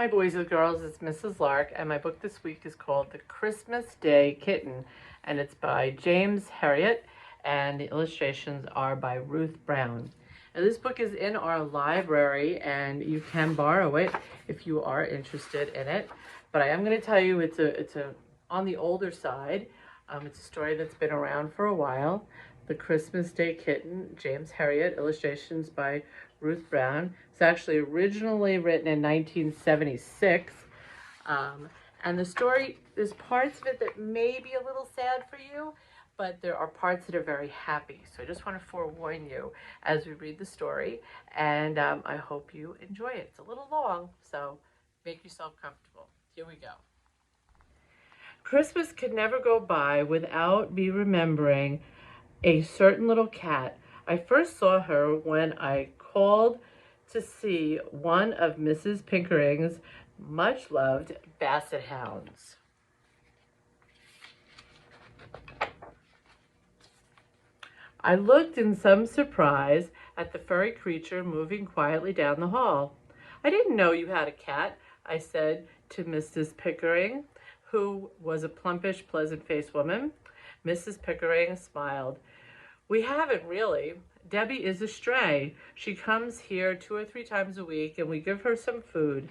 Hi boys and girls, it's Mrs. Lark, and my book this week is called The Christmas Day Kitten, and it's by James Herriot, and the illustrations are by Ruth Brown. And this book is in our library, and you can borrow it if you are interested in it. But I am going to tell you it's on the older side. It's a story that's been around for a while. The Christmas Day Kitten, James Herriot, illustrations by Ruth Brown. It's actually originally written in 1976. And the story, there's parts of it that may be a little sad for you, but there are parts that are very happy. So I just want to forewarn you as we read the story, and I hope you enjoy it. It's a little long, so make yourself comfortable. Here we go. Christmas could never go by without me remembering a certain little cat. I first saw her when I called to see one of Mrs. Pinkering's much-loved basset hounds. I looked in some surprise at the furry creature moving quietly down the hall. "I didn't know you had a cat," I said to Mrs. Pickering, who was a plumpish, pleasant-faced woman. Mrs. Pickering smiled. "We haven't, really. Debbie is a stray. She comes here 2 or 3 times a week, and we give her some food.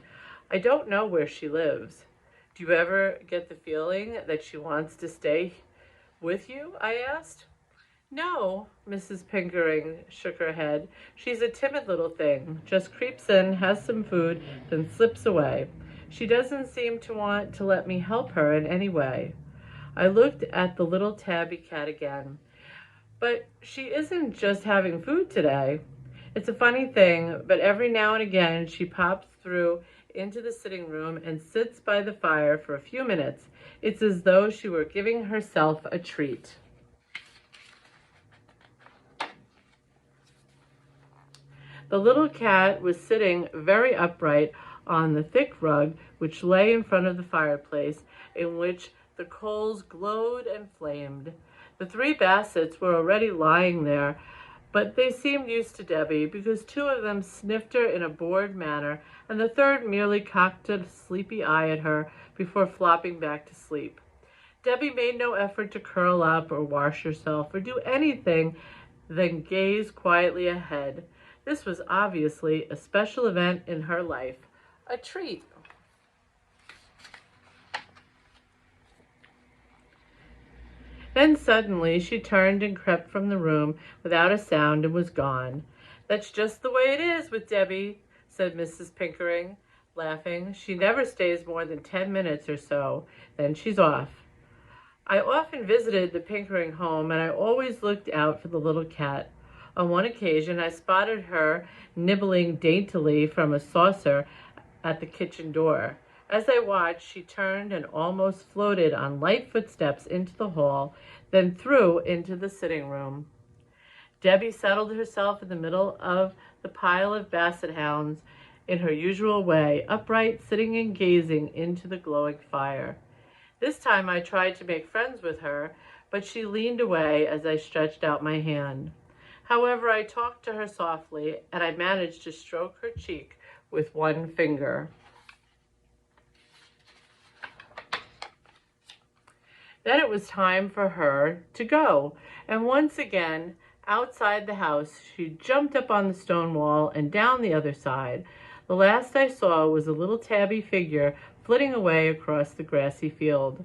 I don't know where she lives." "Do you ever get the feeling that she wants to stay with you?" I asked. "No," Mrs. Pickering shook her head. "She's a timid little thing. Just creeps in, has some food, then slips away. She doesn't seem to want to let me help her in any way." I looked at the little tabby cat again. "But she isn't just having food today. It's a funny thing, but every now and again she pops through into the sitting room and sits by the fire for a few minutes. It's as though she were giving herself a treat." The little cat was sitting very upright on the thick rug which lay in front of the fireplace, in which the coals glowed and flamed. The 3 bassets were already lying there, but they seemed used to Debbie, because 2 of them sniffed her in a bored manner, and the 3rd merely cocked a sleepy eye at her before flopping back to sleep. Debbie made no effort to curl up or wash herself or do anything than gaze quietly ahead. This was obviously a special event in her life, a treat. Then suddenly she turned and crept from the room without a sound and was gone. "That's just the way it is with Debbie," said Mrs. Pickering, laughing. "She never stays more than 10 minutes or so, then she's off." I often visited the Pickering home, and I always looked out for the little cat. On one occasion, I spotted her nibbling daintily from a saucer at the kitchen door. As I watched, she turned and almost floated on light footsteps into the hall, then through into the sitting room. Debbie settled herself in the middle of the pile of basset hounds in her usual way, upright, sitting and gazing into the glowing fire. This time I tried to make friends with her, but she leaned away as I stretched out my hand. However, I talked to her softly, and I managed to stroke her cheek with one finger. Then it was time for her to go, and once again, outside the house, she jumped up on the stone wall and down the other side. The last I saw was a little tabby figure flitting away across the grassy field.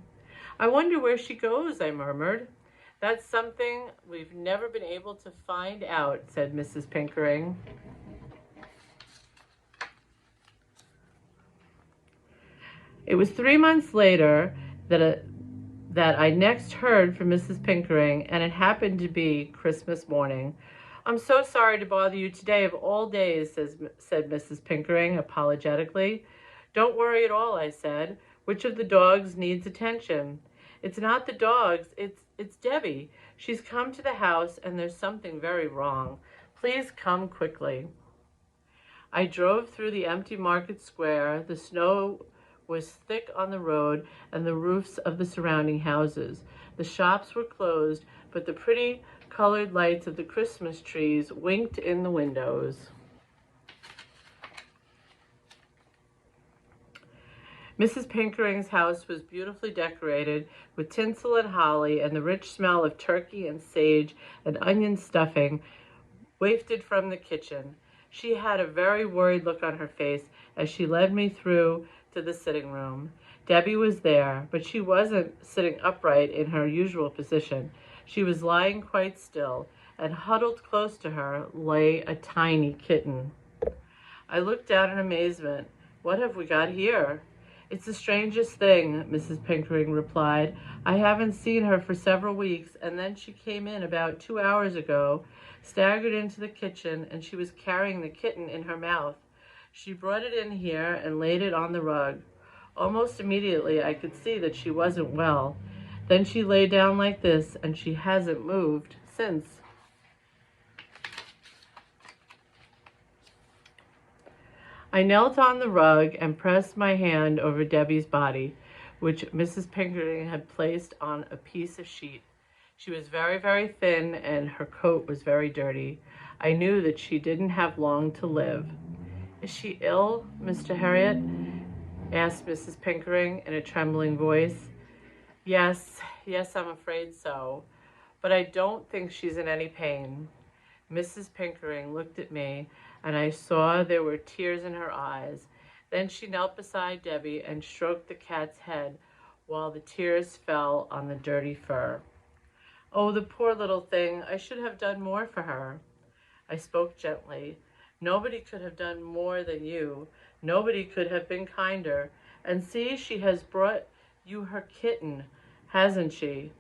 "I wonder where she goes," I murmured. "That's something we've never been able to find out," said Mrs. Pickering. It was 3 months later that I next heard from Mrs. Pickering, and it happened to be Christmas morning. "I'm so sorry to bother you today of all days," said Mrs. Pickering apologetically. "Don't worry at all," I said. "Which of the dogs needs attention?" "It's not the dogs, it's Debbie. She's come to the house, and there's something very wrong. Please come quickly." I drove through the empty market square. The snow was thick on the road and the roofs of the surrounding houses. The shops were closed, but the pretty colored lights of the Christmas trees winked in the windows. Mrs. Pinkering's house was beautifully decorated with tinsel and holly, and the rich smell of turkey and sage and onion stuffing wafted from the kitchen. She had a very worried look on her face as she led me through to the sitting room. Debbie was there, but she wasn't sitting upright in her usual position. She was lying quite still, and huddled close to her lay a tiny kitten. I looked down in amazement. "What have we got here?" "It's the strangest thing," Mrs. Pickering replied. "I haven't seen her for several weeks, and then she came in about 2 hours ago, staggered into the kitchen, and she was carrying the kitten in her mouth. She brought it in here and laid it on the rug. Almost immediately I could see that she wasn't well. Then she lay down like this, and she hasn't moved since." I knelt on the rug and pressed my hand over Debbie's body, which Mrs. Pickering had placed on a piece of sheet. She was very, very thin, and her coat was very dirty. I knew that she didn't have long to live. "Is she ill, Mr. Harriet?" asked Mrs. Pickering in a trembling voice. Yes, I'm afraid so. But I don't think she's in any pain." Mrs. Pickering looked at me, and I saw there were tears in her eyes. Then she knelt beside Debbie and stroked the cat's head while the tears fell on the dirty fur. "Oh, the poor little thing. I should have done more for her." I spoke gently. "Nobody could have done more than you. Nobody could have been kinder. And see, she has brought you her kitten, hasn't she?"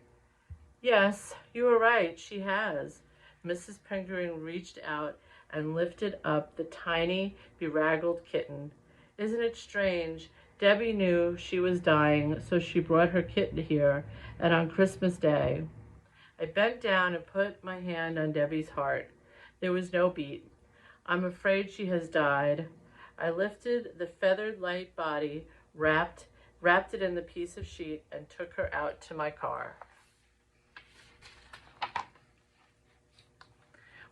"Yes, you are right, she has." Mrs. Pickering reached out and lifted up the tiny, bedraggled kitten. "Isn't it strange? Debbie knew she was dying, so she brought her kitten here, and on Christmas Day." I bent down and put my hand on Debbie's heart. There was no beat. "I'm afraid she has died." I lifted the feathered light body, wrapped it in the piece of sheet, and took her out to my car.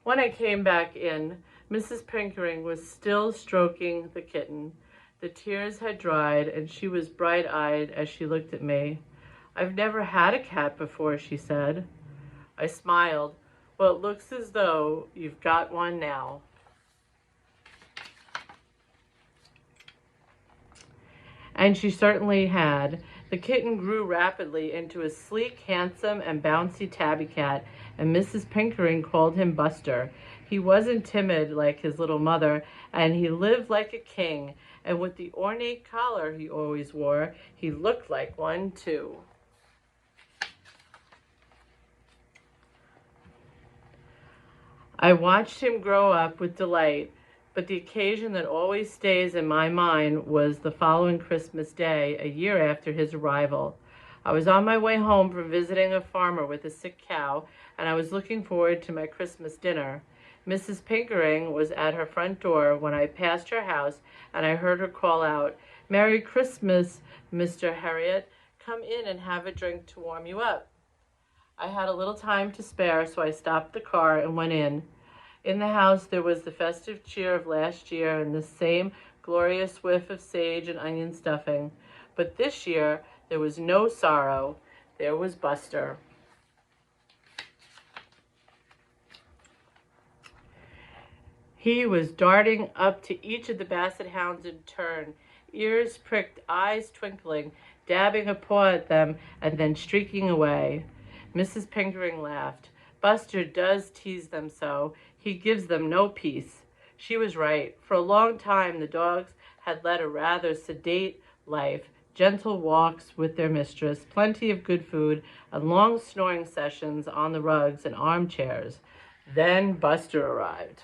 When I came back in, Mrs. Pickering was still stroking the kitten. The tears had dried, and she was bright-eyed as she looked at me. "I've never had a cat before," she said. I smiled. "Well, it looks as though you've got one now." And she certainly had. The kitten grew rapidly into a sleek, handsome, and bouncy tabby cat, and Mrs. Pickering called him Buster. He wasn't timid like his little mother, and he lived like a king, and with the ornate collar he always wore, he looked like one too. I watched him grow up with delight, but the occasion that always stays in my mind was the following Christmas Day, a year after his arrival. I was on my way home from visiting a farmer with a sick cow, and I was looking forward to my Christmas dinner. Mrs. Pickering was at her front door when I passed her house, and I heard her call out, "Merry Christmas, Mr. Harriet. Come in and have a drink to warm you up." I had a little time to spare, so I stopped the car and went in. In the house there was the festive cheer of last year and the same glorious whiff of sage and onion stuffing. But this year there was no sorrow. There was Buster. He was darting up to each of the basset hounds in turn, ears pricked, eyes twinkling, dabbing a paw at them, and then streaking away. Mrs. Pickering laughed. "Buster does tease them so. He gives them no peace." She was right. For a long time the dogs had led a rather sedate life, gentle walks with their mistress, plenty of good food, and long snoring sessions on the rugs and armchairs. Then Buster arrived.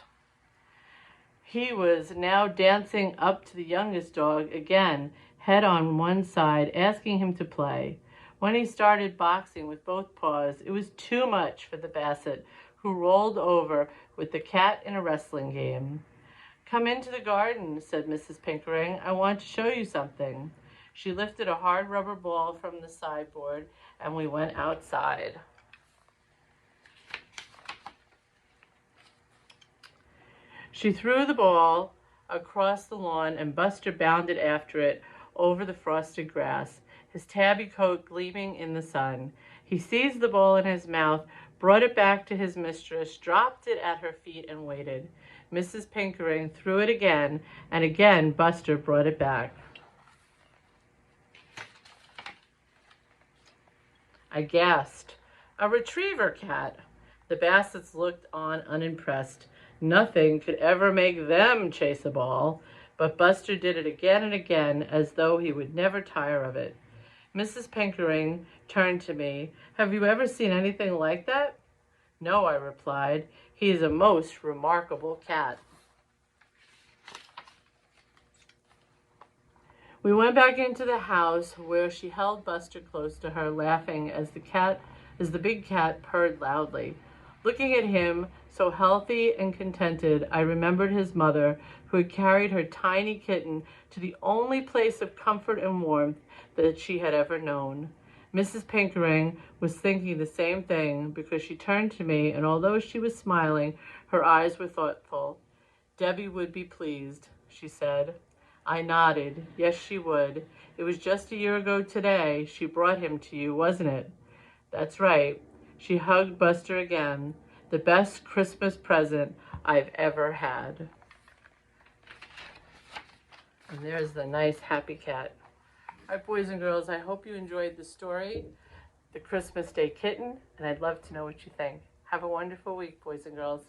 He was now dancing up to the youngest dog again, head on one side, asking him to play. When he started boxing with both paws, it was too much for the Basset, who rolled over with the cat in a wrestling game. "Come into the garden," said Mrs. Pickering. "I want to show you something." She lifted a hard rubber ball from the sideboard, and we went outside. She threw the ball across the lawn, and Buster bounded after it, over the frosted grass, his tabby coat gleaming in the sun. He seized the ball in his mouth, brought it back to his mistress, dropped it at her feet, and waited. Mrs. Pickering threw it again, and again Buster brought it back. I gasped. A retriever cat. The Bassets looked on unimpressed. Nothing could ever make them chase a ball, but Buster did it again and again as though he would never tire of it. Mrs. Pickering turned to me. Have you ever seen anything like that? No, I replied. He is a most remarkable cat. We went back into the house where she held Buster close to her, laughing as the big cat purred loudly. Looking at him, so healthy and contented, I remembered his mother, who had carried her tiny kitten to the only place of comfort and warmth that she had ever known. Mrs. Pickering was thinking the same thing because she turned to me, and although she was smiling, her eyes were thoughtful. Debbie would be pleased, she said. I nodded. Yes, she would. It was just a year ago today she brought him to you, wasn't it? That's right. She hugged Buster again. The best Christmas present I've ever had. And there's the nice happy cat. All right, boys and girls, I hope you enjoyed the story, The Christmas Day Kitten, and I'd love to know what you think. Have a wonderful week, boys and girls.